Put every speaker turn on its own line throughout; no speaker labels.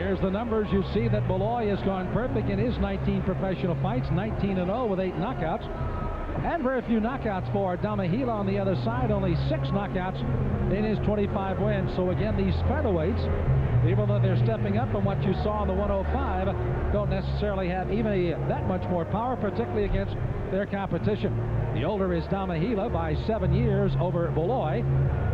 Here's the numbers. You see that Baloyi has gone perfect in his 19 professional fights, 19-0 with 8 knockouts. And very few knockouts for Damigella on the other side, only 6 knockouts in his 25 wins. So again, these featherweights, even though they're stepping up from what you saw in the 105, don't necessarily have even that much more power, particularly against their competition. The older is Damigella by 7 years over Baloyi,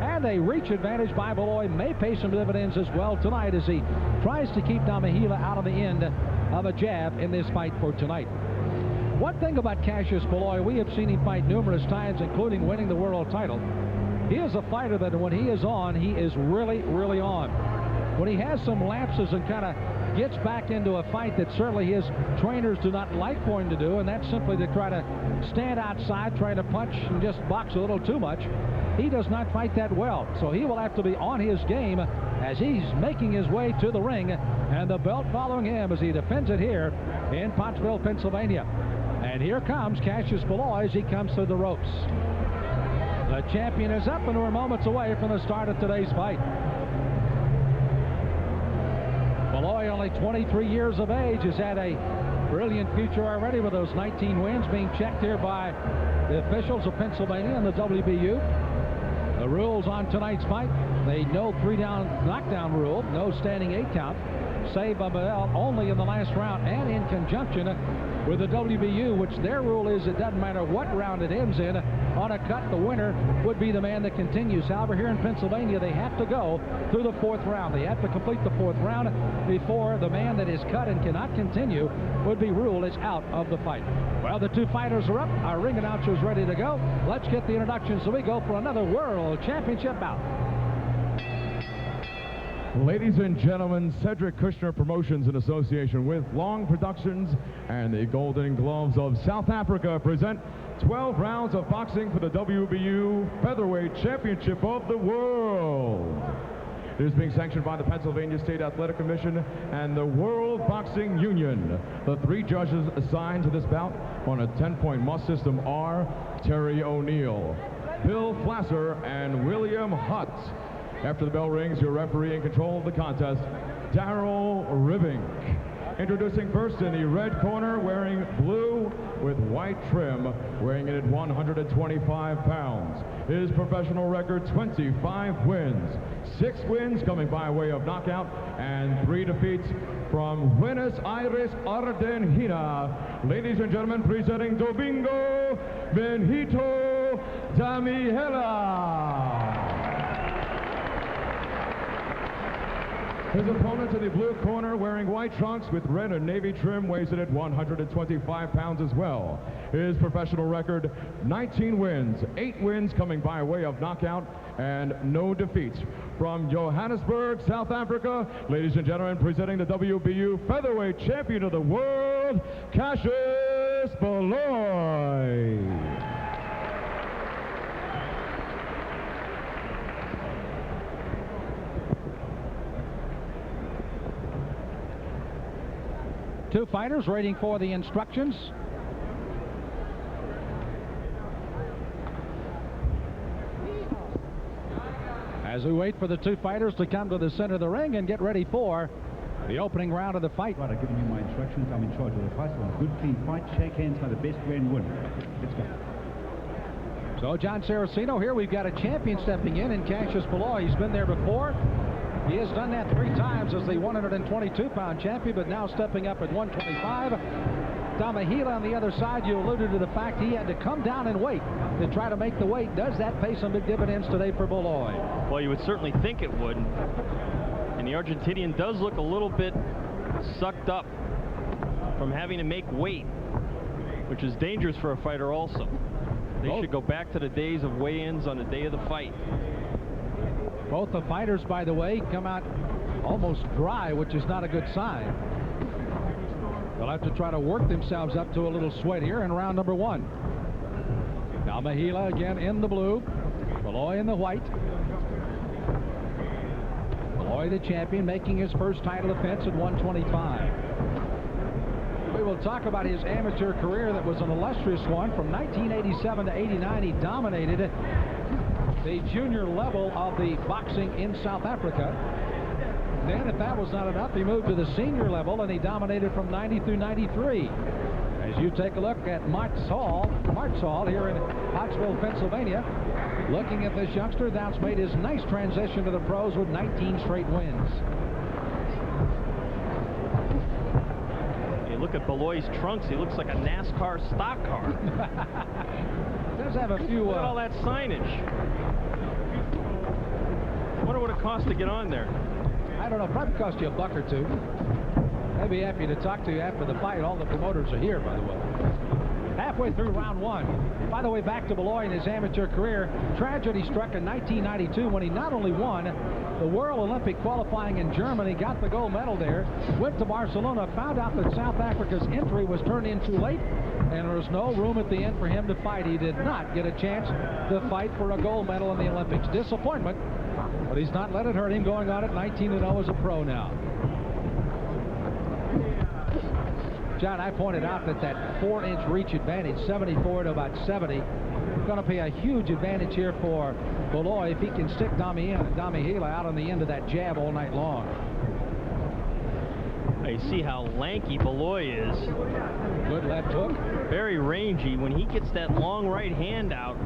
and a reach advantage by Baloyi may pay some dividends as well tonight as he tries to keep Damigella out of the end of a jab in this fight for tonight. One thing about Cassius Baloyi, we have seen him fight numerous times, including winning the world title. He is a fighter that when he is on, he is really, really on. When he has some lapses and kind of gets back into a fight that certainly his trainers do not like for him to do, and that's simply to try to stand outside, try to punch and just box a little too much, he does not fight that well. So he will have to be on his game as he's making his way to the ring, and the belt following him as he defends it here in Pottsville, Pennsylvania. And here comes Cassius Baloyi as he comes through the ropes. The champion is up, and we're moments away from the start of today's fight. Baloyi, only 23 years of age, has had a brilliant future already with those 19 wins, being checked here by the officials of Pennsylvania and the WBU. The rules on tonight's fight, the no 3-down knockdown rule, no standing 8 count, save by Bell only in the last round, and in conjunction with the WBU, which their rule is it doesn't matter what round it ends in. On a cut, the winner would be the man that continues. However, here in Pennsylvania, they have to go through the 4th round. They have to complete the 4th round before the man that is cut and cannot continue would be ruled as out of the fight. Well, the two fighters are up. Our ring announcer is ready to go. Let's get the introductions so we go for another World Championship bout.
Ladies and gentlemen, Cedric Kushner Promotions in association with Long Productions and the Golden Gloves of South Africa present 12 rounds of boxing for the WBU Featherweight Championship of the World. It is being sanctioned by the Pennsylvania State Athletic Commission and the World Boxing Union. The 3 judges assigned to this bout on a 10-point must system are Terry O'Neill, Bill Flasser, and William Hutt. After the bell rings, your referee in control of the contest, Darryl Rivink. Introducing first in the red corner, wearing blue with white trim, weighing in at 125 pounds. His professional record, 25 wins. 6 wins coming by way of knockout, and 3 defeats from Buenos Aires, Argentina. Ladies and gentlemen, presenting Domingo Benito Damigella. His opponent in the blue corner, wearing white trunks with red and navy trim, weighs in at 125 pounds as well. His professional record, 19 wins, 8 wins coming by way of knockout, and no defeats. From Johannesburg, South Africa, ladies and gentlemen, presenting the WBU Featherweight Champion of the World, Cassius Baloyi.
Two fighters waiting for the instructions. As we wait for the two fighters to come to the center of the ring and get ready for the opening round of the fight.
Right, I've given you my instructions. I'm in charge of the fight. So a good, clean fight. Shake hands, by the best man win. Let's go.
So John Saraceno here. We've got a champion stepping in Cassius Baloyi. He's been there before. He has done that 3 times as the 122-pound champion, but now stepping up at 125. Damigella on the other side, you alluded to the fact he had to come down and wait to try to make the weight. Does that pay some big dividends today for Baloyi?
Well, you would certainly think it would. And the Argentinian does look a little bit sucked up from having to make weight, which is dangerous for a fighter also. They should go back to the days of weigh-ins on the day of the fight.
Both the fighters, by the way, come out almost dry, which is not a good sign. They'll have to try to work themselves up to a little sweat here in round number 1. Damigella again in the blue, Baloyi in the white. Baloyi, the champion, making his first title defense at 125. We will talk about his amateur career that was an illustrious one. From 1987 to 89, he dominated the junior level of the boxing in South Africa. Then, if that was not enough, he moved to the senior level, and he dominated from 90 through 93. As you take a look at Martz Hall here in Pottsville, Pennsylvania, looking at this youngster that's made his nice transition to the pros with 19 straight wins.
You look at Baloyi's trunks, he looks like a NASCAR stock car.
Does have a few...
Look at all that signage. I wonder what it costs to get on there.
I don't know, probably cost you a buck or two. I'd be happy to talk to you after the fight. All the promoters are here, by the way. Halfway through round one. By the way, back to Baloyi in his amateur career. Tragedy struck in 1992 when he not only won the World Olympic qualifying in Germany, got the gold medal there, went to Barcelona, found out that South Africa's entry was turned in too late, and there was no room at the end for him to fight. He did not get a chance to fight for a gold medal in the Olympics. Disappointment, but he's not let it hurt him, going on at 19-0 as a pro now. John, I pointed out that 4-inch reach advantage, 74 to about 70, is going to be a huge advantage here for Baloyi if he can stick Damigella out on the end of that jab all night long.
You see how lanky Baloyi is.
Good left hook.
Very rangy. When he gets that long right hand out,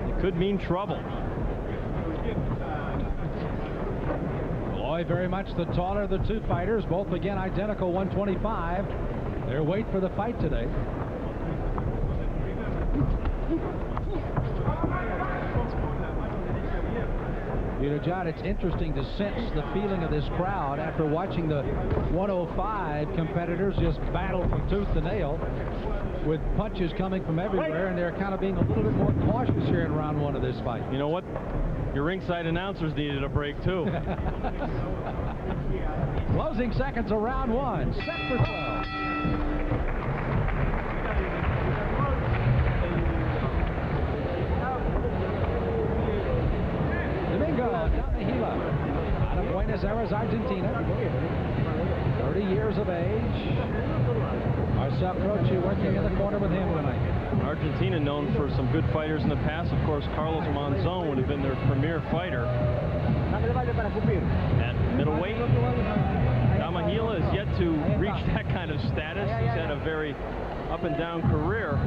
it could mean trouble.
Very much the taller of the two fighters, both again identical 125. Their weight for the fight today. You know, John, it's interesting to sense the feeling of this crowd after watching the 105 competitors just battle from tooth to nail with punches coming from everywhere, and they're kind of being a little bit more cautious here in round one of this fight.
You know what? Your ringside announcers needed a break, too.
Closing seconds of round one. Set for 12. Domingo Damigella out of Buenos Aires, Argentina. 30 years of age. Marcel Croce working in the corner with him tonight.
Argentina known for some good fighters in the past. Of course, Carlos Monzon would have been their premier fighter. At middleweight, Damigella has yet to reach that kind of status. He's had a very up-and-down career.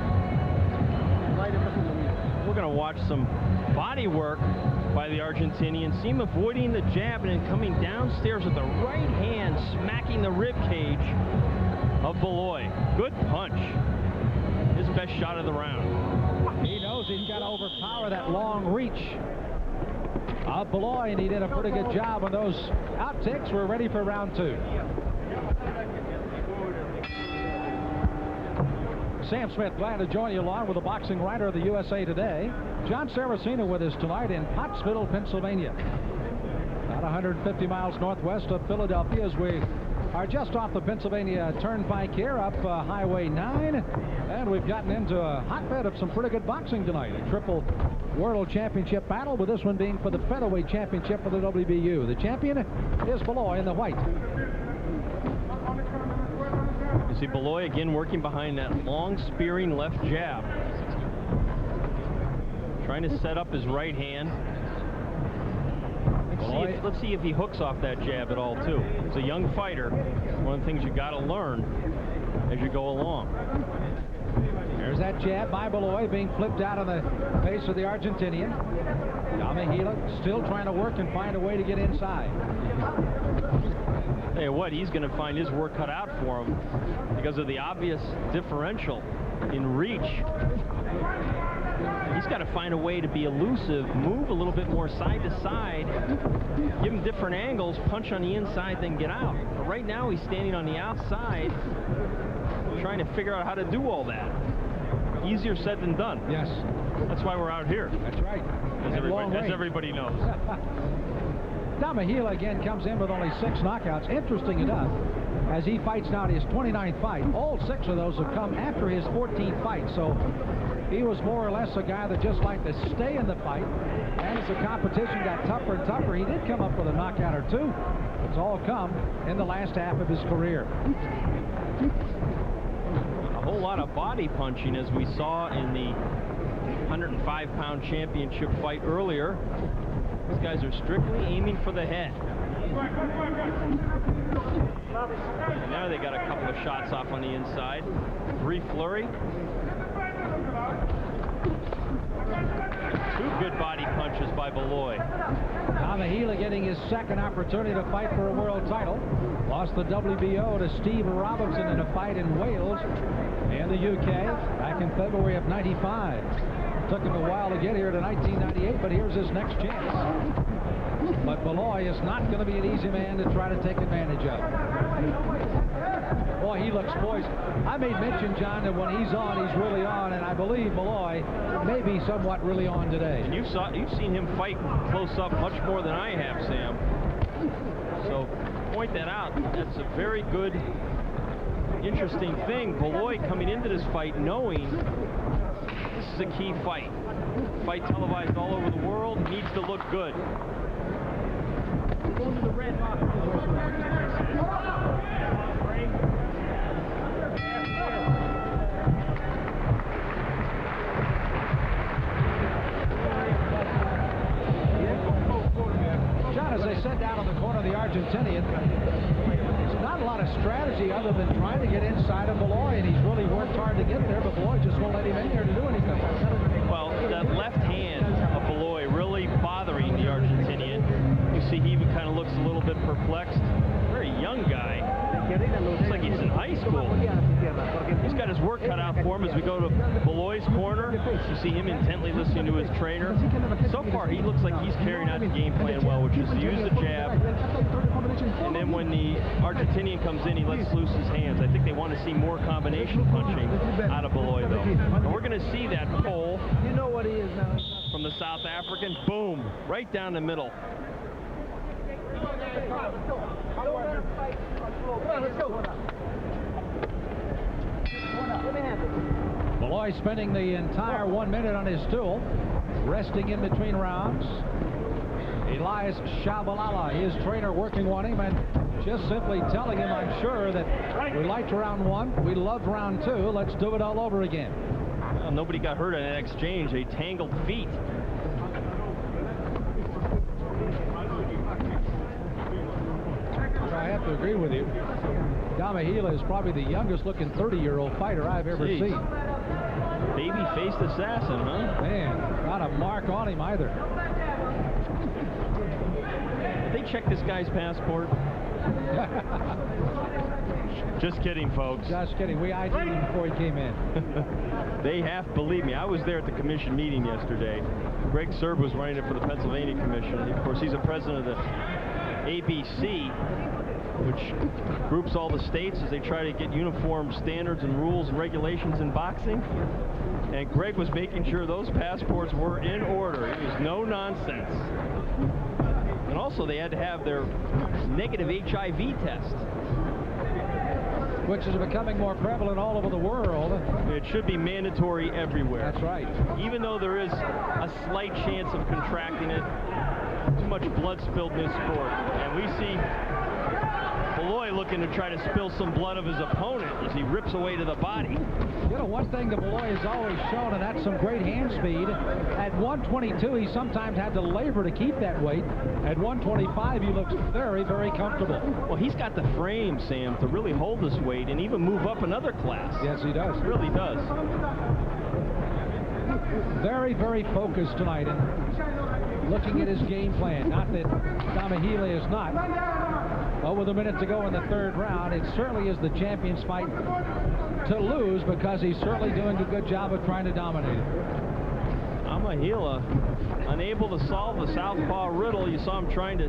We're going to watch some body work by the Argentinian. See him avoiding the jab and then coming downstairs with the right hand, smacking the rib cage of Baloyi. Good punch. His best shot of the round.
He knows he's got to overpower that long reach of Baloyi, and he did a pretty good job on those outkicks. We're ready for round two. Sam Smith, glad to join you along with the boxing writer of the USA Today. John Saraceno with us tonight in Pottsville, Pennsylvania. About 150 miles northwest of Philadelphia, as we are just off the Pennsylvania Turnpike here, up Highway 9. And we've gotten into a hotbed of some pretty good boxing tonight. A triple World Championship battle, with this one being for the Featherweight Championship for the WBU. The champion is Baloyi in the white.
You see Baloyi again working behind that long spearing left jab. Trying to set up his right hand. Let's see if he hooks off that jab at all, too. He's a young fighter. One of the things you got to learn as you go along.
There's that jab by Baloyi being flipped out on the face of the Argentinian. Damigella still trying to work and find a way to get inside.
Tell you what, he's going to find his work cut out for him because of the obvious differential in reach. He's got to find a way to be elusive, move a little bit more side to side, give him different angles, punch on the inside, then get out. But right now he's standing on the outside trying to figure out how to do all that. Easier said than done.
Yes.
That's why we're out here.
That's right.
As everybody knows.
Damigella again comes in with only 6 knockouts. Interesting enough, as he fights now his 29th fight, all 6 of those have come after his 14th fight. So he was more or less a guy that just liked to stay in the fight. And as the competition got tougher and tougher, he did come up with a knockout or 2. It's all come in the last half of his career.
A whole lot of body punching, as we saw in the 105-pound championship fight earlier. These guys are strictly aiming for the head. And now they got a couple of shots off on the inside. Brief flurry. Two good body punches by Baloyi.
Damigella getting his second opportunity to fight for a world title. Lost the WBO to Steve Robinson in a fight in Wales and the UK back in February of '95. Took him a while to get here to 1998, but here's his next chance. But Baloyi is not going to be an easy man to try to take advantage of. Boy, he looks poised. I made mention, John, that when he's on, he's really on, and I believe Baloyi may be somewhat really on today.
And you've seen him fight close up much more than I have, Sam. So point that out. That's a very good, interesting thing. Baloyi coming into this fight knowing this is a key fight. Fight televised all over the world, needs to look good. Going to the red box.
John, as they said down on the corner of the Argentinian, there's not a lot of strategy other than trying to get inside of Baloyi, and he's really worked hard to get there, but Baloyi just won't let him in here to do anything.
Well, that left hand of Baloyi really bothering the Argentinian. You see he even kind of looks a little bit perplexed. Very young guy. Looks like he's in high school. He's got his work cut out for him as we go to Baloyi's corner. You see him intently listening to his trainer. So far, he looks like he's carrying out the game plan well, which is to use the jab. And then when the Argentinian comes in, he lets loose his hands. I think they want to see more combination punching out of Baloyi, though. And we're going to see that pull from the South African. Boom, right down the middle.
Baloyi spending the entire 1 minute on his stool, resting in between rounds. Elias Shabalala, his trainer, working on him and just simply telling him, I'm sure, that we liked round one, we loved round two, let's do it all over again.
Well, nobody got hurt in that exchange. They tangled feet.
I have to agree with you. Damigella is probably the youngest looking 30-year-old fighter I've ever seen.
Baby-faced assassin, huh?
Man, not a mark on him either.
Did they check this guy's passport? Just kidding, folks.
Just kidding. We ID'd him before he came in.
They have, believe me. I was there at the commission meeting yesterday. Greg Serb was running it for the Pennsylvania Commission. Of course, he's a president of the ABC, which groups all the states as they try to get uniform standards and rules and regulations in boxing. And Greg was making sure those passports were in order. It was no nonsense. And also, they had to have their negative HIV test,
which is becoming more prevalent all over the world.
It should be mandatory everywhere.
That's right.
Even though there is a slight chance of contracting it, too much blood spilled in this sport. And we see Baloyi looking to try to spill some blood of his opponent as he rips away to the body.
You know, one thing that Baloyi has always shown, and that's some great hand speed. At 122, he sometimes had to labor to keep that weight. At 125, he looks very, very comfortable.
Well, he's got the frame, Sam, to really hold this weight and even move up another class.
Yes, he does.
He really does.
Very, very focused tonight and looking at his game plan. Not that Damigella is not. But with a minute to go in the third round, it certainly is the champion's fight to lose because he's certainly doing a good job of trying to dominate it.
Damigella unable to solve the southpaw riddle. You saw him trying to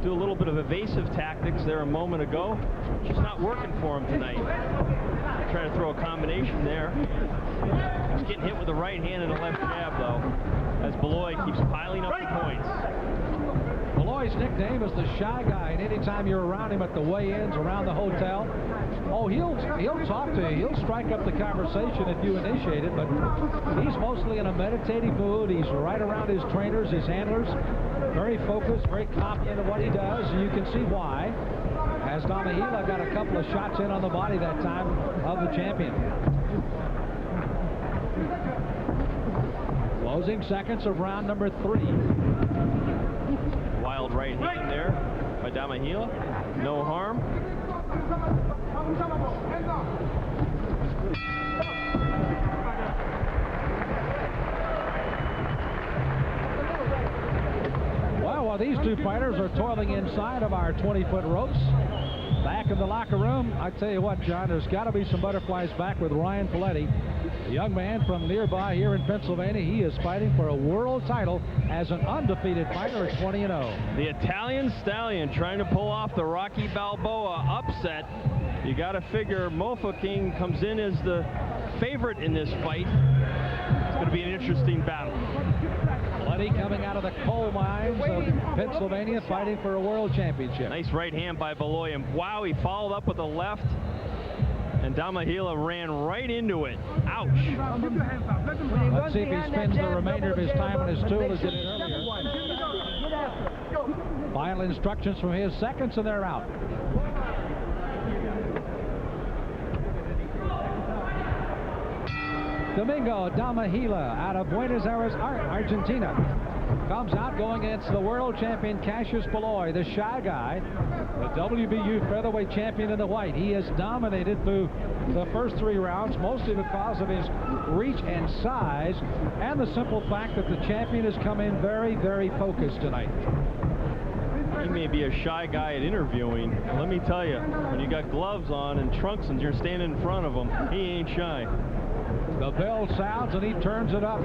do a little bit of evasive tactics there a moment ago. Just not working for him tonight. Trying to throw a combination there. He's getting hit with the right hand and a left jab, though, as Baloyi keeps piling up the points.
Baloyi's nickname is the Shy Guy, and anytime you're around him at the weigh-ins, around the hotel, oh, he'll talk to you. He'll strike up the conversation if you initiate it, but he's mostly in a meditative mood. He's right around his trainers, his handlers, very focused, very confident in what he does, and you can see why, as Damigella got a couple of shots in on the body that time of the champion. Closing seconds of round number 3.
right hand there by Damigella. No harm.
Well, while these two fighters are toiling inside of our 20-foot ropes, back in the locker room, I tell you what, John, there's got to be some butterflies back with Ryan Poletti, a young man from nearby here in Pennsylvania. He is fighting for a world title as an undefeated fighter at 20-0.
The Italian Stallion trying to pull off the Rocky Balboa upset. You got to figure Mofa King comes in as the favorite in this fight. It's going to be an interesting battle.
Poletti coming out of the coal mines of Pennsylvania, fighting for a world championship.
Nice right hand by Baloyi, and wow, he followed up with a left, and Damigella ran right into it. Ouch.
Let's see if he spends the remainder of his time on his stool as he did earlier. Final instructions from his seconds, and they're out. Domingo Damigella out of Buenos Aires, Argentina, comes out going against the world champion Cassius Baloyi, the shy guy, the WBU featherweight champion in the white. He has dominated through the first 3 rounds, mostly because of his reach and size, and the simple fact that the champion has come in very, very focused tonight.
He may be a shy guy at interviewing. Let me tell you, when you got gloves on and trunks and you're standing in front of him, he ain't shy.
The bell sounds and he turns it up.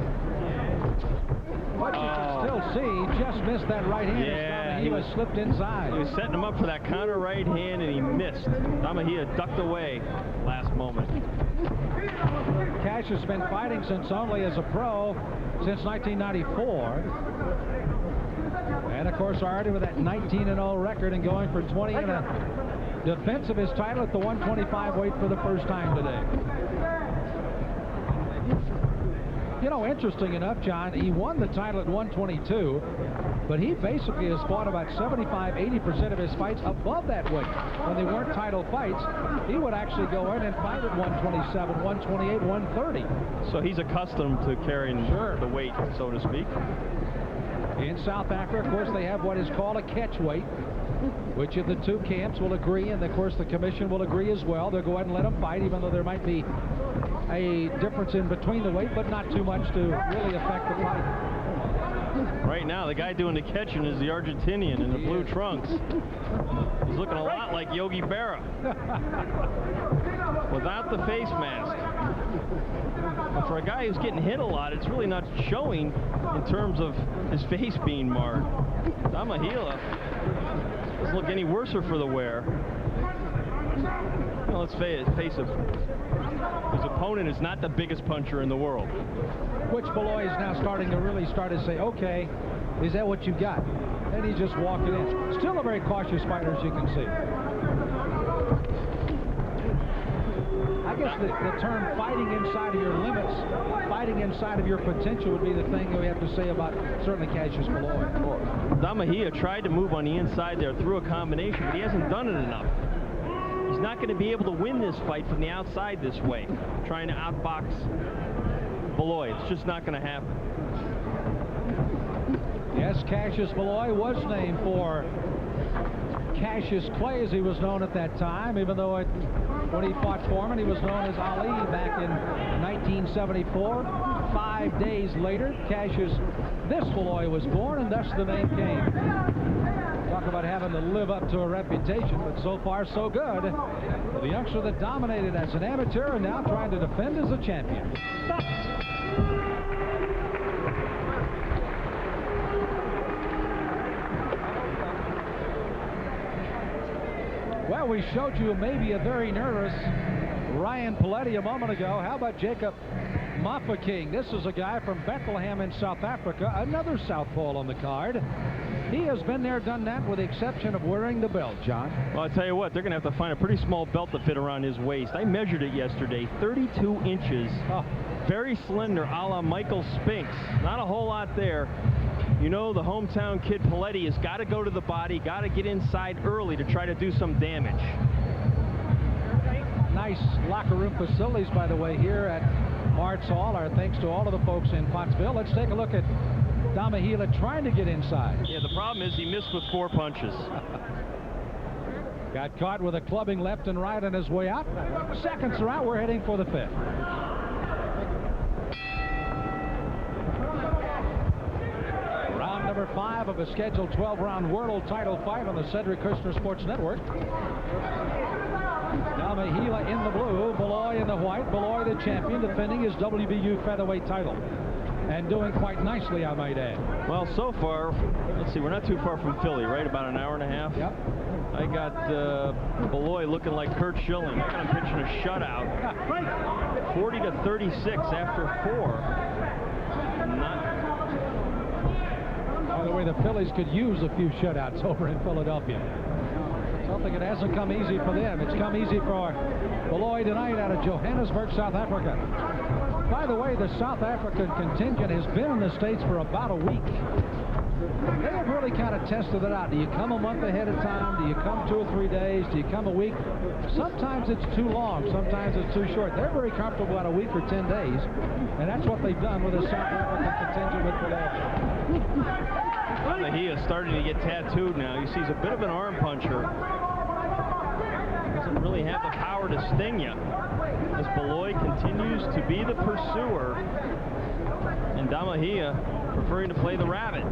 But you can still see, he just missed that right hand.
Yeah,
he was slipped inside.
He was setting him up for that counter right hand and he missed. Damigella ducked away last moment.
Cassius has been fighting since only as a pro since 1994. And of course already with that 19-0 record and going for 20 in a defense of his title at the 125 weight for the first time today. You know, interesting enough, John, he won the title at 122, but he basically has fought about 75–80% of his fights above that weight. When they weren't title fights, he would actually go in and fight at 127, 128, 130.
So he's accustomed to carrying the weight, so to speak.
In South Africa, of course, they have what is called a catch weight, which of the two camps will agree, and of course the commission will agree as well. They'll go ahead and let them fight, even though there might be a difference in between the weight, but not too much to really affect the fight.
Right now, the guy doing the catching is the Argentinian in the blue trunks. He's looking a lot like Yogi Berra without the face mask. But for a guy who's getting hit a lot, it's really not showing in terms of his face being marred. Damigella doesn't look any worse for the wear. Well, let's face it, his opponent is not the biggest puncher in the world.
Which Baloyi is now starting to really say, okay, is that what you got? And he's just walking in. Still a very cautious fighter, as you can see. I guess the term fighting inside of your limits, fighting inside of your potential would be the thing that we have to say about certainly Cassius Baloyi.
Damigella tried to move on the inside there through a combination, but he hasn't done it enough. He's not going to be able to win this fight from the outside this way, trying to outbox Baloyi. It's just not going to happen.
Yes, Cassius Baloyi was named for Cassius Clay, as he was known at that time, even though when he fought Foreman, he was known as Ali back in 1974. 5 days later, this Baloyi was born, and thus the name came. Talk about having to live up to a reputation, but so far so good. The youngster that dominated as an amateur and now trying to defend as a champion. Well, we showed you maybe a very nervous Ryan Poletti a moment ago. How about Jacob Mafeking? This is a guy from Bethlehem in South Africa, another southpaw on the card. He has been there, done that, with the exception of wearing the belt, John.
Well, I'll tell you what, they're going to have to find a pretty small belt to fit around his waist. I measured it yesterday, 32 inches. Oh. Very slender, a la Michael Spinks. Not a whole lot there. You know, the hometown kid Poletti has got to go to the body, got to get inside early to try to do some damage.
Nice locker room facilities, by the way, here at Martz Hall. Our thanks to all of the folks in Pottsville. Let's take a look at Damigella trying to get inside.
Yeah, the problem is he missed with 4 punches.
Got caught with a clubbing left and right on his way out. Seconds are out. We're heading for the 5th. Round number 5 of a scheduled 12-round world title fight on the Cedric Kushner Sports Network. Damigella in the blue, Baloyi in the white. Baloyi, the champion, defending his WBU featherweight title. And doing quite nicely, I might add.
Well, so far, let's see, we're not too far from Philly, right? About an hour and a half.
Yep.
I got Baloyi looking like Kurt Schilling. I got him pitching a shutout. 40-36 after 4.
By the way, the Phillies could use a few shutouts over in Philadelphia. Something that hasn't come easy for them. It's come easy for Baloyi tonight out of Johannesburg, South Africa. By the way, the South African contingent has been in the States for about a week. They have really kind of tested it out. Do you come a month ahead of time? Do you come 2 or 3 days? Do you come a week? Sometimes it's too long. Sometimes it's too short. They're very comfortable about a week or 10 days. And that's what they've done with the South African contingent with Baloyi.
He is starting to get tattooed now. You see he's a bit of an arm puncher. Doesn't really have the power to sting you. As Baloyi continues to be the pursuer, and Damigella preferring to play the rabbit.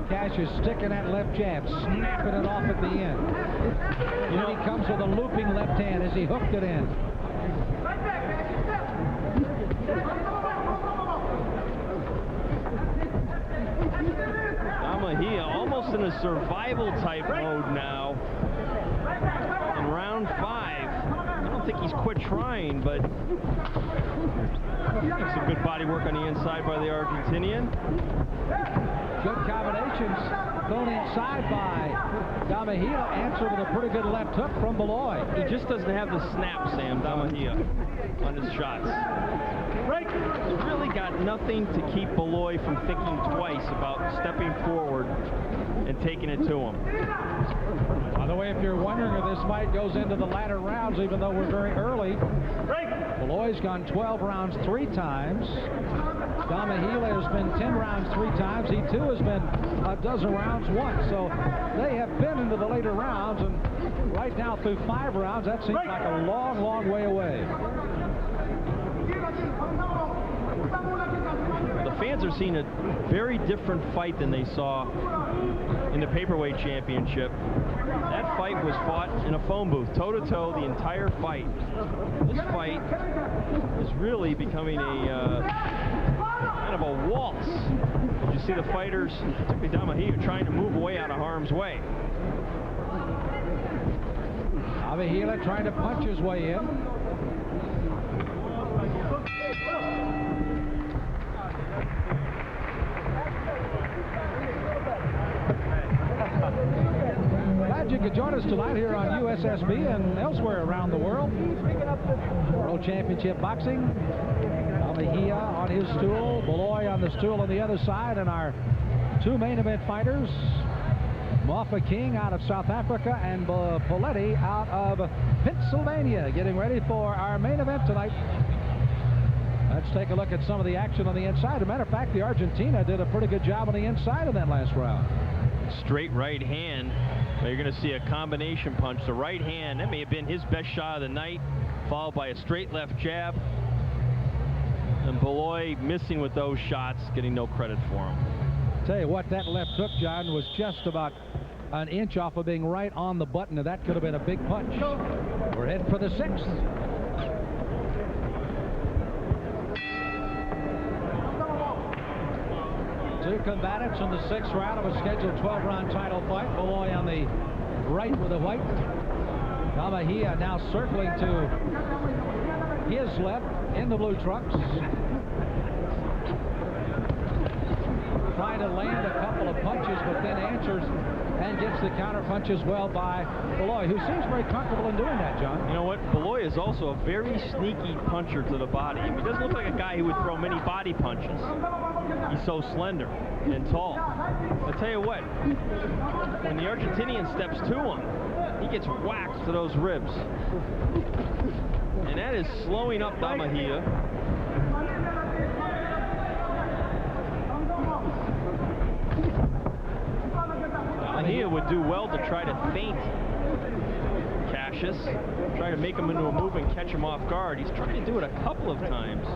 Cassius sticking that left jab, snapping it off at the end. You know, he comes with a looping left hand as he hooked it in.
Damigella almost in a survival type mode now. In round 5. I don't think he's quit trying, but some good body work on the inside by the Argentinian.
Good combinations thrown inside by Damigella. Answered with a pretty good left hook from Baloyi.
He just doesn't have the snap, Sam, Damigella, on his shots. He's really got nothing to keep Baloyi from thinking twice about stepping forward and taking it to him.
By the way, if you're wondering if this fight goes into the latter rounds, even though we're very early, Baloyi's gone 12 rounds 3 times. Damigella has been 10 rounds 3 times. He too has been a dozen rounds once. So they have been into the later rounds, and right now through 5 rounds, that seems like a long, long way away.
The fans are seeing a very different fight than they saw in the paperweight championship. That fight was fought in a phone booth, toe-to-toe, the entire fight. This fight is really becoming a kind of a waltz. You see the fighters, particularly Damigella, trying to move away out of harm's way.
Damigella trying to punch his way in. Glad you could join us tonight here on USSB and elsewhere around the world. World Championship Boxing. Damigella on his stool, Baloyi on the stool on the other side, and our 2 main event fighters, Mofa King out of South Africa and Poletti out of Pennsylvania, getting ready for our main event tonight. Let's take a look at some of the action on the inside. As a matter of fact, the Argentina did a pretty good job on the inside of that last round.
Straight right hand. You're going to see a combination punch. The right hand, that may have been his best shot of the night, followed by a straight left jab. And Baloyi missing with those shots, getting no credit for him.
Tell you what, that left hook, John, was just about an inch off of being right on the button, and that could have been a big punch. We're heading for the 6th. Two combatants in the 6th round of a scheduled 12-round title fight. Baloyi on the right with the white. Damigella now circling to his left in the blue trunks. Trying to land a couple of punches, but then answers and gets the counter punch as well by Baloyi, who seems very comfortable in doing that, John.
You know what? Baloyi is also a very sneaky puncher to the body. He doesn't look like a guy who would throw many body punches. He's so slender and tall. I'll tell you what, when the Argentinian steps to him, he gets whacked to those ribs. And that is slowing up Damigella. Damigella would do well to try to feint Cassius, try to make him into a move and catch him off guard. He's trying to do it a couple of times.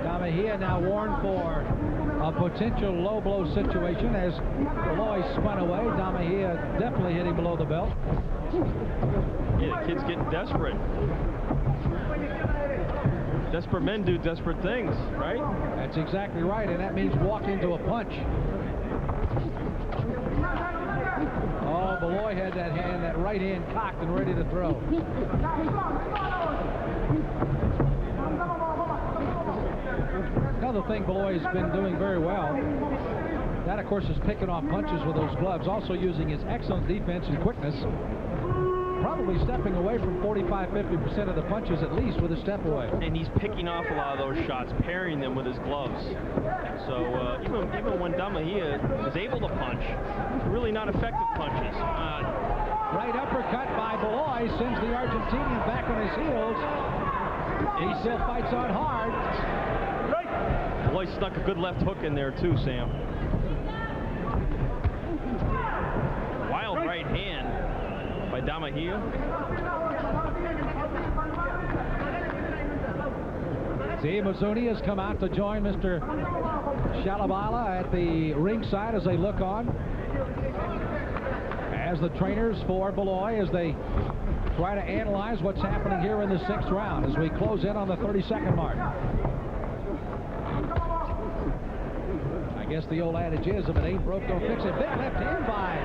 Damigella now warned for a potential low blow situation as Baloyi spun away. Damigella definitely hit him below the belt.
Yeah, the kid's getting desperate. Desperate men do desperate things, right?
That's exactly right, and that means walk into a punch. Oh, Baloyi had that right hand cocked and ready to throw. Another thing Baloyi's been doing very well, that of course is picking off punches with those gloves, also using his excellent defense and quickness. Probably stepping away from 45–50% of the punches at least with a step away.
And he's picking off a lot of those shots, parrying them with his gloves. So even when Damigella is able to punch, really not effective punches.
Right uppercut by Baloyi sends the Argentinian back on his heels. He still fights on hard.
Baloyi snuck a good left hook in there too, Sam. Wild right hand by Damigella.
See, Mazzoni has come out to join Mr. Shalabala at the ringside as they look on. As the trainers for Baloyi, as they try to analyze what's happening here in the 6th round as we close in on the 30-second mark. I guess the old adage is, if it ain't broke, don't fix it. Big left hand by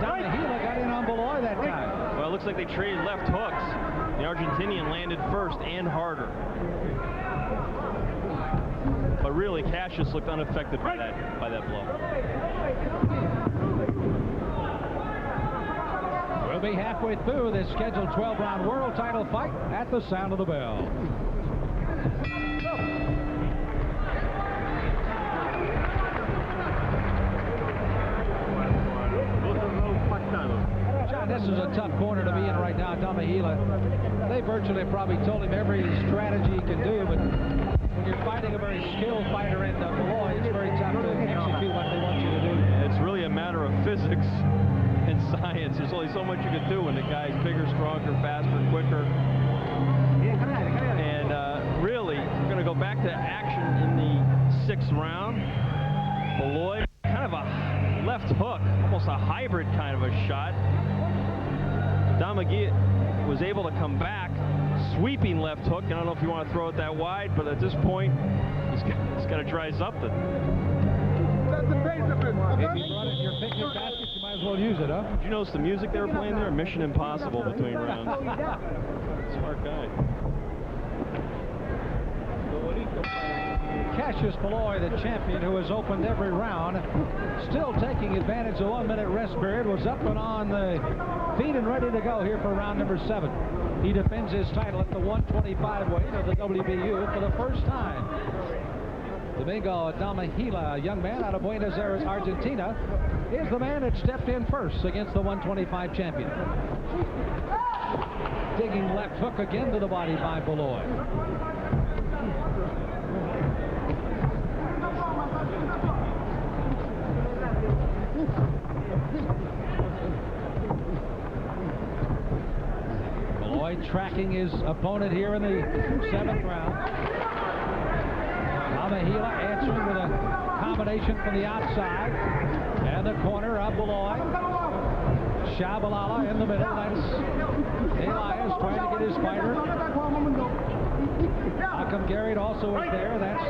Damigella, got in on Baloyi that time.
Well, it looks like they traded left hooks. The Argentinian landed first and harder. But really, Cassius looked unaffected by that blow.
We'll be halfway through this scheduled 12-round world title fight at the sound of the bell. John, this is a tough corner to be in right now. Damigella, they virtually probably told him every strategy he can do, but when you're fighting a very skilled fighter in Baloyi, it's very tough to execute what they want you to do.
It's really a matter of physics and science. There's only so much you can do when the guy's bigger, stronger, faster, quicker. And really, we're going to go back to action in the 6th round. Baloyi, kind of a left hook, almost a hybrid kind of a shot. Damigella was able to come back, sweeping left hook. I don't know if you want to throw it that wide, but at this point, he's got to try something.
If you brought it in your picnic basket, you might as well use it, huh?
Did you notice the music they were playing there? Mission Impossible between rounds. Smart guy.
Cassius Baloyi, the champion who has opened every round, still taking advantage of the 1-minute rest period, was up and on the feet and ready to go here for round number 7. He defends his title at the 125 weight of the WBU for the first time. Domingo Damigella, a young man out of Buenos Aires, Argentina, is the man that stepped in first against the 125 champion. Digging left hook again to the body by Baloyi. Baloyi tracking his opponent here in the 7th round. Damigella answering with a combination from the outside. And the corner of Baloyi. Shabalala in the middle. That's Elias trying to get his fighter. Malcolm Garrett also is there. That's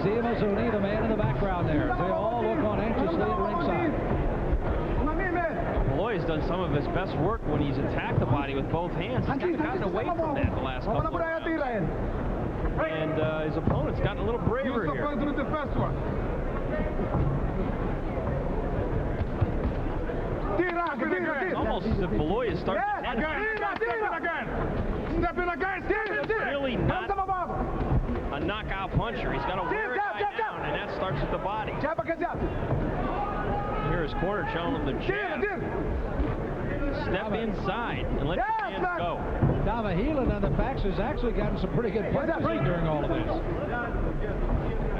Zia Mazzoni, the man in the background there. They all look on anxiously at ringside.
Baloyi's done some of his best work when he's attacked the body with both hands. He's kind of gotten away from that the last couple of rounds. And his opponent's gotten a little braver here. It's almost as if Baloyi is starting to really not a knockout puncher. He's got to wear a guy down, and that starts with the body. Here his corner showing him the jab. Step inside and let your hands go.
Damigella on the backs has actually gotten some pretty good punches during all of this.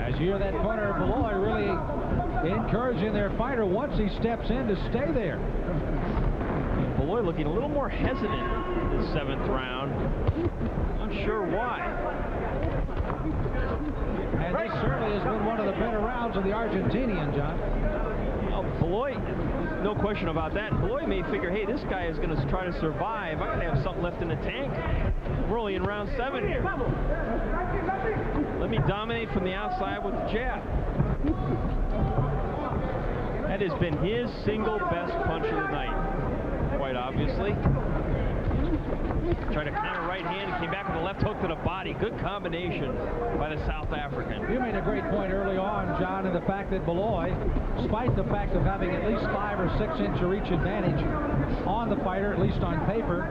As you hear that corner, Baloyi really encouraging their fighter once he steps in to stay there.
Baloyi looking a little more hesitant in the 7th round. Not sure why.
And this certainly has been one of the better rounds of the Argentinian, John.
Well, Baloyi, no question about that. Baloyi may figure, hey, this guy is going to try to survive. I got to have something left in the tank. We're only in round 7 here. Let me dominate from the outside with the jab. That has been his single best punch of the night, quite obviously. Tried to counter right hand and came back with a left hook to the body. Good combination by the South African.
You made a great point early on, John, in the fact that Baloyi, despite the fact of having at least 5 or 6 inch reach advantage on the fighter, at least on paper,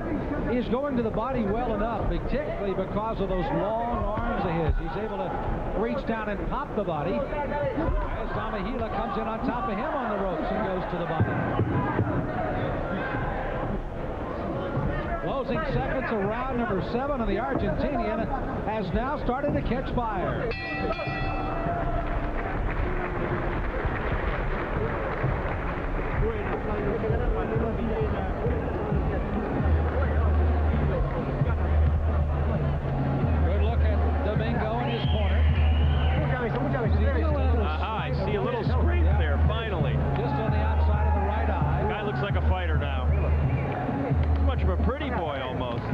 is going to the body well enough, particularly because of those long arms of his. He's able to reach down and pop the body as Damigella comes in on top of him on the ropes and goes to the body. Closing seconds of round number 7, and the Argentinian has now started to catch fire. Good look at Domingo in his corner.
I see a little scrape there, finally.
Just on the outside of the right eye.
Guy looks like a fighter now. Much of a pretty boy, almost.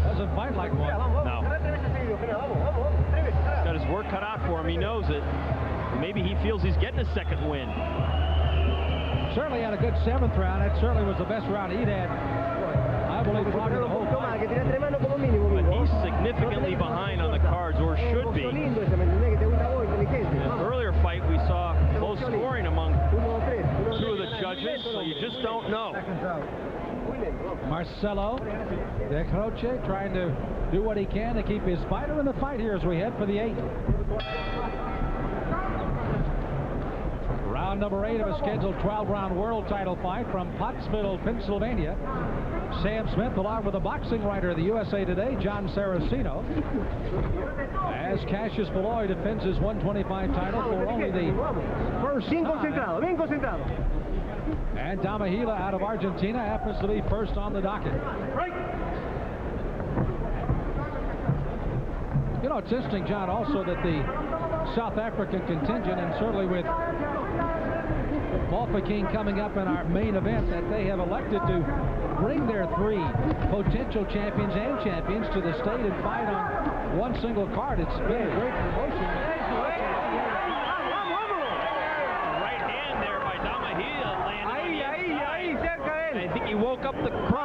Doesn't fight like one.
No. Got his work cut out for him. He knows it. Maybe he feels he's getting a 2nd win.
Certainly had a good 7th round. That certainly was the best round he'd had, I believe, probably the whole fight.
But he's significantly behind on the cards, or should be. In the earlier fight, we saw close scoring among 2 of the judges, so you just don't know.
Marcelo De Croce trying to do what he can to keep his fighter in the fight here as we head for the 8th. Round number 8 of a scheduled 12-round world title fight from Pottsville, Pennsylvania. Sam Smith, along with the boxing writer of the USA Today, John Saraceno, as Cassius Baloyi defends his 125 title for only the first time. And Damigella out of Argentina happens to be first on the docket. You know, it's interesting, John, also that the South African contingent, and certainly with Bafokeng coming up in our main event, that they have elected to bring their 3 potential champions and champions to the state and fight on one single card. It's been a great promotion.
Right hand there by Damigella landing. I think he woke up the crowd.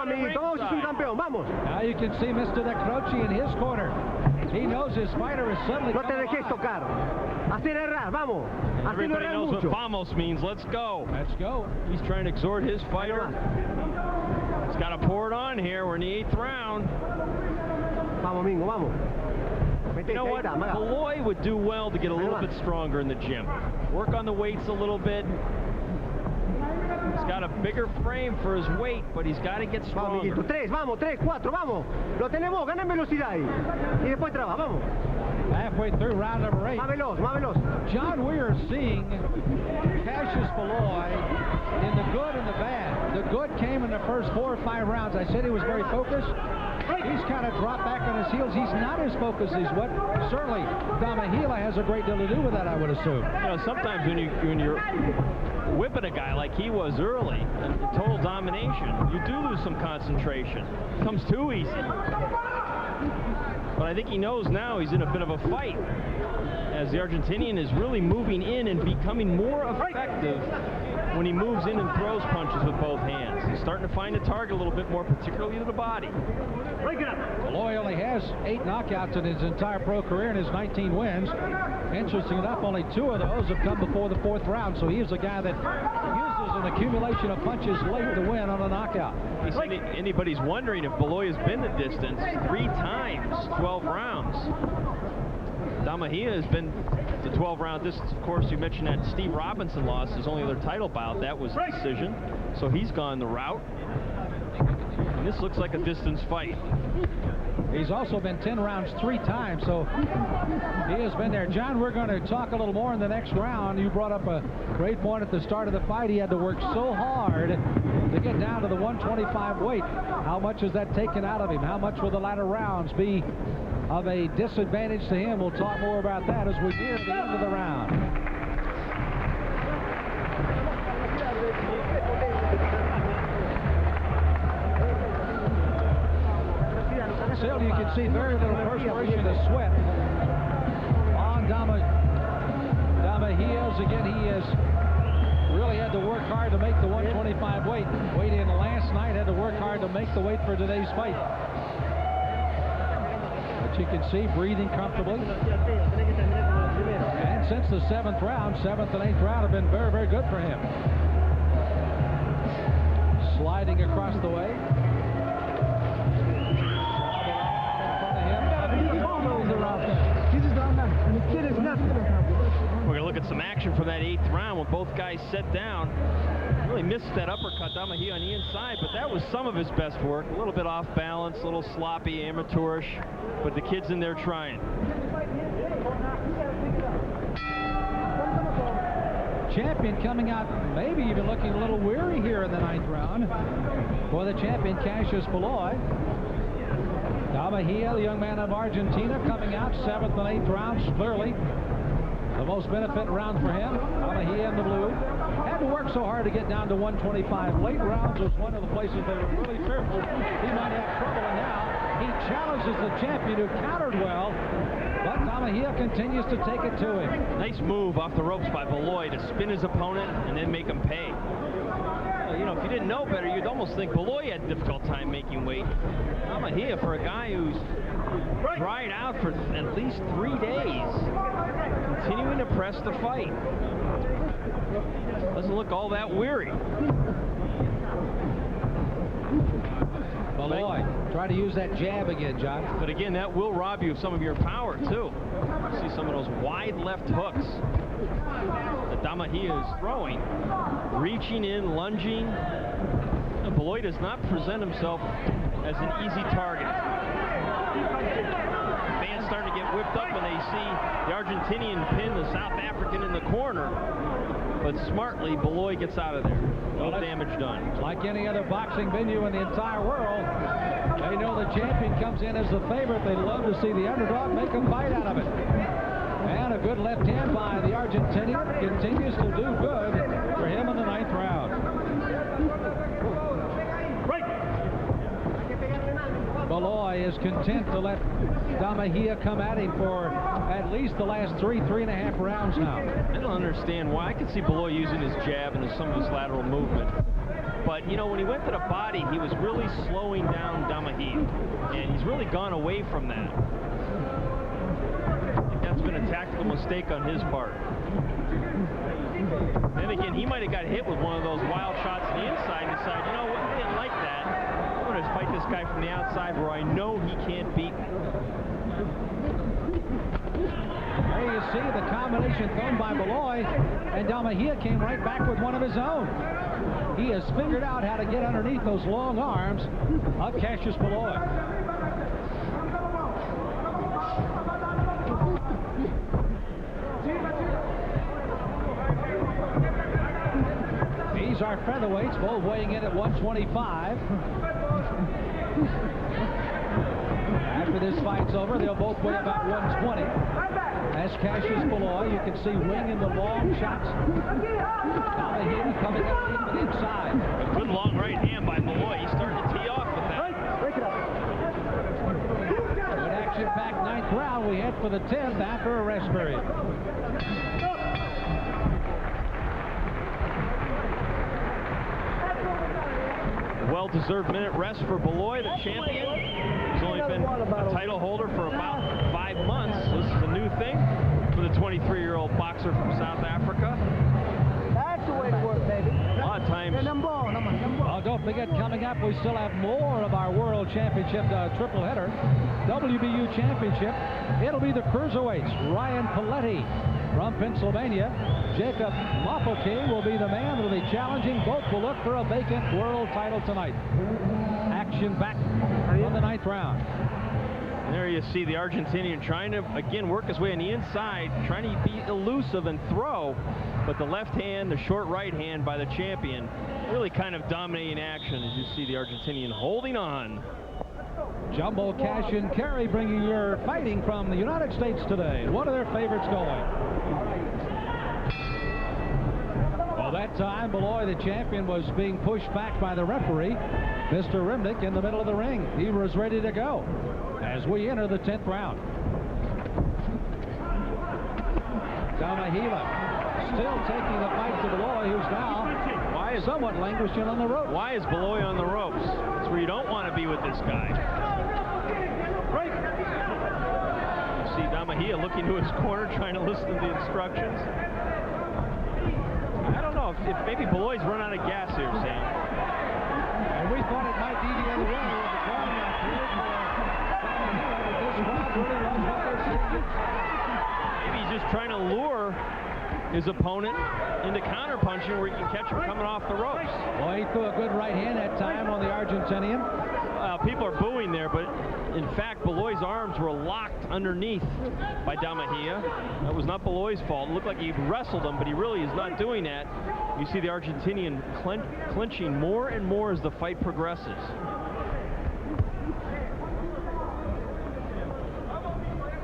Now you can see Mr. De Croce in his corner. He knows his fighter is suddenly
Everybody knows what vamos means. Let's go.
Let's go.
He's trying to exhort his fighter. He's got to pour it on here. We're in the 8th round. You know what? Baloyi would do well to get a little bit stronger in the gym. Work on the weights a little bit. He's got a bigger frame for his weight, but he's got to get stronger.
3, vamos, 3, 4, vamos. Lo tenemos, gana en velocidad ahí. Y después traba, vamos.
Halfway through round number 8.
Más veloz, más veloz.
John, we are seeing Cassius Baloyi in the good and the bad. The good came in the first 4 or 5 rounds. I said he was very focused. He's kind of dropped back on his heels. He's not as focused as what certainly Damigella has a great deal to do with that, I would assume.
You know, sometimes when you're whipping a guy like he was early, and total domination, you do lose some concentration. It comes too easy. But I think he knows now he's in a bit of a fight, as the Argentinian is really moving in and becoming more effective when he moves in and throws punches with both hands. He's starting to find the target a little bit more, particularly to the body.
Baloyi only has 8 knockouts in his entire pro career and his 19 wins. Interesting enough, only 2 of those have come before the 4th round, so he is a guy that uses an accumulation of punches late to win on a knockout.
Anybody's wondering if Baloyi has been the distance 3 times, 12 rounds. Damigella has been the 12-round distance. Of course, you mentioned that Steve Robinson lost his only other title bout. That was decision. So he's gone the route. And this looks like a distance fight.
He's also been 10 rounds 3 times, so he has been there. John, we're going to talk a little more in the next round. You brought up a great point at the start of the fight. He had to work so hard to get down to the 125 weight. How much has that taken out of him? How much will the latter rounds be of a disadvantage to him? We'll talk more about that as we near the end of the round. Still, you can see very little perspiration of sweat on Damigella's. Again, he has really had to work hard to make the 125 weight. Weighed in last night, had to work hard to make the weight for today's fight. But you can see breathing comfortably. And since the 7th round, 7th and 8th round have been very, very good for him. Sliding across the way.
We're going to look at some action from that 8th round when both guys set down. Really missed that uppercut, Damigella on the inside, but that was some of his best work. A little bit off balance, a little sloppy, amateurish, but the kid's in there trying.
Champion coming out, maybe even looking a little weary here in the 9th round for the champion, Cassius Baloyi. Damigella, the young man of Argentina, coming out 7th and 8th rounds, clearly the most benefit round for him. Damigella in the blue. Had to work so hard to get down to 125. Late rounds was one of the places they were really fearful he might have trouble, and now he challenges the champion who countered well, but Damigella continues to take it to him.
Nice move off the ropes by Baloyi to spin his opponent and then make him pay. You know, if you didn't know better, you'd almost think Baloyi had a difficult time making weight. Damigella, for a guy who's dried out for at least 3 days, continuing to press the fight. Doesn't look all that weary.
Baloyi, try to use that jab again, John.
But again, that will rob you of some of your power, too. See some of those wide left hooks that Damigella is throwing. Reaching in, lunging. And Baloyi does not present himself as an easy target. Fans starting to get whipped up when they see the Argentinian pin the South African in the corner. But smartly, Baloyi gets out of there. No damage done.
Like any other boxing venue in the entire world, they know the champion comes in as the favorite. They love to see the underdog make a bite out of it. And a good left hand by the Argentinian continues to do good for him in the 9th round. Baloyi is content to let Damigella come at him for at least the last 3.5 rounds now.
I don't understand why. I could see Baloyi using his jab and some of his lateral movement. But, you know, when he went to the body, he was really slowing down Damigella. And he's really gone away from that. I think that's been a tactical mistake on his part. Then again, he might have got hit with one of those wild shots on the inside and decided, you know what, I didn't like that. I'm going to fight this guy from the outside where I know he can't beat me.
There you see the combination thrown by Baloyi, and Damigella came right back with one of his own. He has figured out how to get underneath those long arms of Cassius Baloyi. These are featherweights, both weighing in at 125. After this fight's over, they'll both weigh about 120. As Cassius Baloyi, you can see winging the long shots. Damigella coming up from the inside.
A good long right hand by Baloyi. He's starting to tee off with that.
Good action-packed 9th round. We head for the 10th after a rest period.
Well-deserved minute rest for Baloyi, the champion. He's only been a title holder for about 5 months. This is a new thing for the 23-year-old boxer from South Africa.
That's the way to work, baby.
A lot of times.
Oh, don't forget, coming up, we still have more of our World Championship triple header. WBU Championship. It'll be the cruiserweights. Ryan Paletti from Pennsylvania. Jacob Mafeking will be the man that will be challenging. Both will look for a vacant world title tonight. Action action back on the 9th round.
And there you see the Argentinian trying to, again, work his way on the inside, trying to be elusive and throw, but the left hand, the short right hand by the champion, really kind of dominating action as you see the Argentinian holding on.
Jumbo, Cash, and Carey bringing your fighting from the United States today. What are their favorites going? Well, that time, Baloyi, the champion, was being pushed back by the referee, Mr. Rimnick, in the middle of the ring. He was ready to go as we enter the 10th round. Damigella still taking the fight to Baloyi, who's now somewhat languishing on the ropes.
Why is Baloyi on the ropes? It's where you don't want to be with this guy. You see Damigella looking to his corner, trying to listen to the instructions. I don't know if maybe Baloyi's run out of gas here, Sam.
And we thought it might be the other way with the crowd out here. But this crowd really loves what they're seeing.
Maybe he's just trying to lure his opponent into counter-punching where he can catch him coming off the ropes.
Well, he threw a good right hand that time on the Argentinian.
People are booing there, but in fact, Baloyi's arms were locked underneath by Damigella. That was not Baloyi's fault. It looked like he wrestled him, but he really is not doing that. You see the Argentinian clinching more and more as the fight progresses.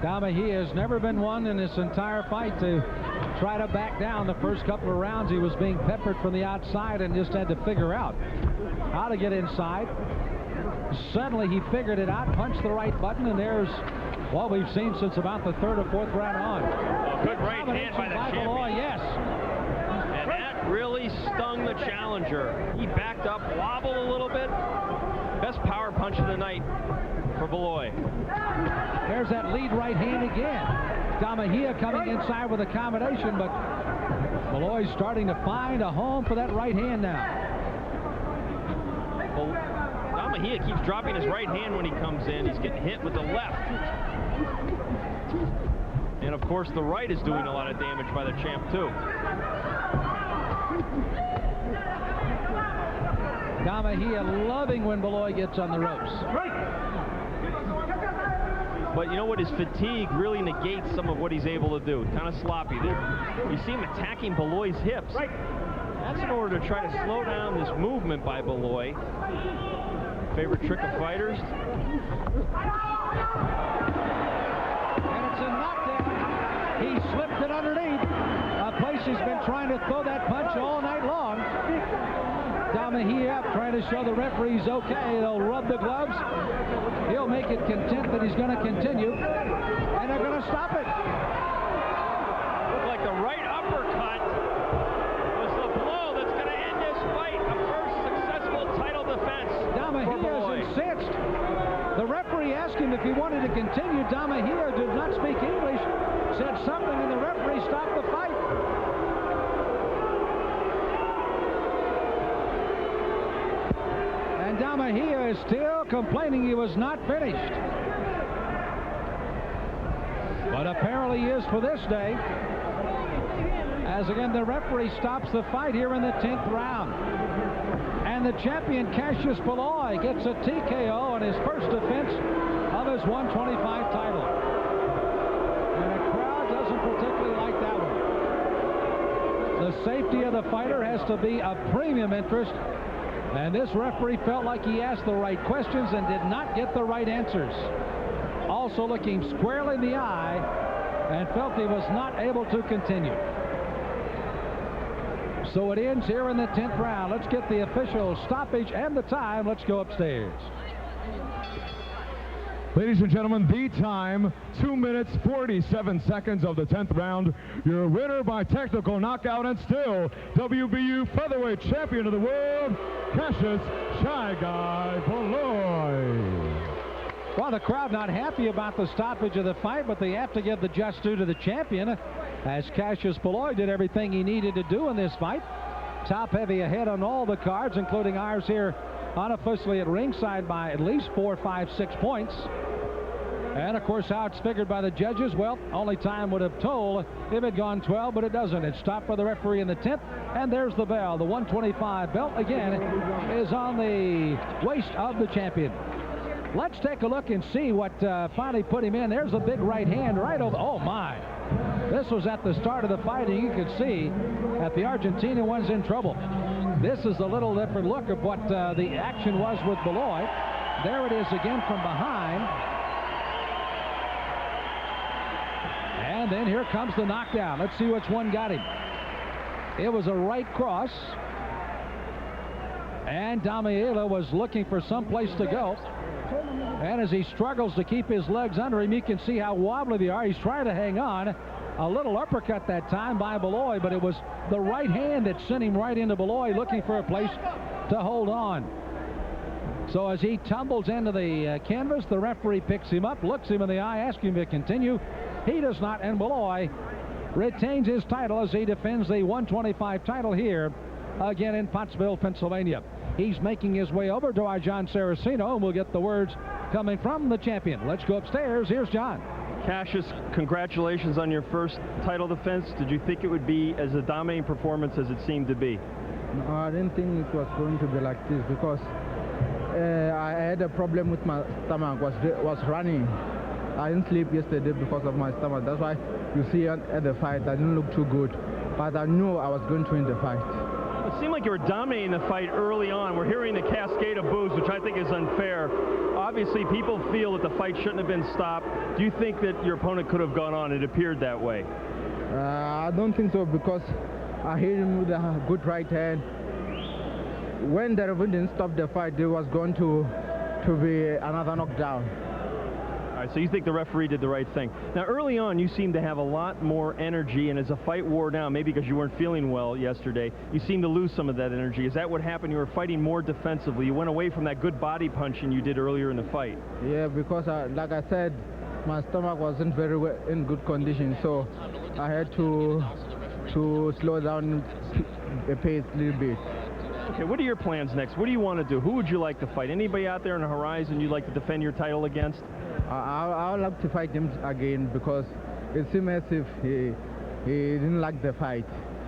Damigella has never been one in this entire fight to try to back down. The first couple of rounds he was being peppered from the outside and just had to figure out how to get inside. Suddenly he figured it out, punched the right button, and there's what we've seen since about the 3rd or 4th round on.
Well, good right hand by the champion.
Baloyi, yes.
And that really stung the challenger. He backed up, wobbled a little bit. Best power punch of the night for Baloyi.
There's that lead right hand again. Damigella coming inside with a combination, but Baloyi's starting to find a home for that right hand now.
Well, Damigella keeps dropping his right hand when he comes in. He's getting hit with the left. And of course, the right is doing a lot of damage by the champ, too.
Damigella loving when Baloyi gets on the ropes.
But you know what? His fatigue really negates some of what he's able to do. Kind of sloppy there. You see him attacking Baloyi's hips. That's in order to try to slow down this movement by Baloyi. Favorite trick of fighters.
And it's a knockdown. He slipped it underneath. A place he's been trying to throw that punch all night long. Damigella trying to show the referees okay. They'll rub the gloves. He'll make it content that he's going to continue. And they're going to stop it.
Looked like the right uppercut was the blow that's going to end this fight. A first successful title defense.
Damigella is incensed. The referee asked him if he wanted to continue. Damigella did not speak English, said something, and the referee stopped the fight. And Damigella is still complaining he was not finished. But apparently he is for this day. As again, the referee stops the fight here in the 10th round. And the champion, Cassius Baloyi, gets a TKO in his first defense of his 125 title. And the crowd doesn't particularly like that one. The safety of the fighter has to be a premium interest. And this referee felt like he asked the right questions and did not get the right answers. Also looking squarely in the eye and felt he was not able to continue. So it ends here in the 10th round. Let's get the official stoppage and the time. Let's go upstairs.
Ladies and gentlemen, the time, 2 minutes, 47 seconds of the 10th round. Your winner by technical knockout and still WBU Featherweight Champion of the World, Cassius Shy Guy Baloyi.
Well, the crowd not happy about the stoppage of the fight, but they have to give the just due to the champion, as Cassius Baloyi did everything he needed to do in this fight. Top heavy ahead on all the cards, including ours here unofficially at ringside by at least 4, 5, 6 points. And of course, how it's figured by the judges, well, only time would have told if it had gone 12, but it doesn't. It stopped for the referee in the 10th, and there's the bell. The 125 belt, again, is on the waist of the champion. Let's take a look and see what finally put him in. There's a big right hand right over. Oh, my. This was at the start of the fight, and you could see that the Argentinian one's in trouble. This is a little different look of what the action was with Baloyi. There it is again from behind. And then here comes the knockdown. Let's see which one got him. It was a right cross. And Damigella was looking for some place to go. And as he struggles to keep his legs under him, you can see how wobbly they are. He's trying to hang on. A little uppercut that time by Baloyi, but it was the right hand that sent him right into Baloyi, looking for a place to hold on. So as he tumbles into the canvas, the referee picks him up, looks him in the eye, asks him to continue. He does not, and Baloyi retains his title as he defends the 125 title here again in Pottsville, Pennsylvania. He's making his way over to our John Saraceno, and we'll get the words coming from the champion. Let's go upstairs. Here's John.
Cassius, congratulations on your first title defense. Did you think it would be as a dominating performance as it seemed to be?
No, I didn't think it was going to be like this because I had a problem with my stomach, was running. I didn't sleep yesterday because of my stomach. That's why you see at the fight I didn't look too good, but I knew I was going to win the fight.
It seemed like you were dominating the fight early on. We're hearing the cascade of boos, which I think is unfair. Obviously, people feel that the fight shouldn't have been stopped. Do you think that your opponent could have gone on? It appeared that way.
I don't think so because I hit him with a good right hand. When the referee didn't stop the fight, there was going to be another knockdown.
All right, so you think the referee did the right thing. Now, early on, you seemed to have a lot more energy, and as the fight wore down, maybe because you weren't feeling well yesterday, you seemed to lose some of that energy. Is that what happened? You were fighting more defensively. You went away from that good body punching you did earlier in the fight.
Yeah, because, like I said, my stomach wasn't very well in good condition, so I had to slow down the pace a little bit.
Okay, what are your plans next? What do you want to do? Who would you like to fight? Anybody out there on the horizon you'd like to defend your title against?
I would like to fight him again because it seemed as if he didn't like the fight.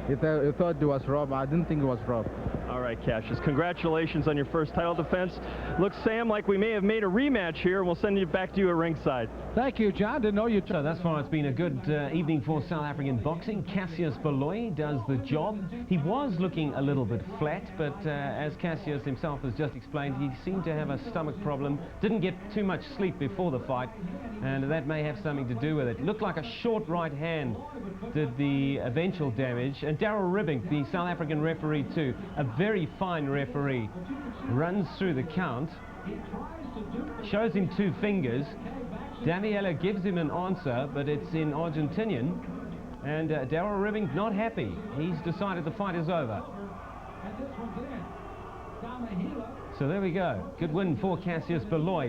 He thought it was robbed. I didn't think it was robbed.
All right, Cassius, congratulations on your first title defense. Looks, Sam, like we may have made a rematch here, and we'll send you back to you at ringside.
Thank you, John. Didn't know you.
So thus far, it's been a good evening for South African boxing. Cassius Baloyi does the job. He was looking a little bit flat, but as Cassius himself has just explained, he seemed to have a stomach problem. Didn't get too much sleep before the fight, and that may have something to do with it. Looked like a short right hand did the eventual damage. And Darryl Ribbink, the South African referee too, a very fine referee, runs through the count, shows him 2 fingers. Damigella gives him an answer, but it's in Argentinian, and Darryl Ribbink not happy. He's decided the fight is over. So there we go. Good win for Cassius Baloyi.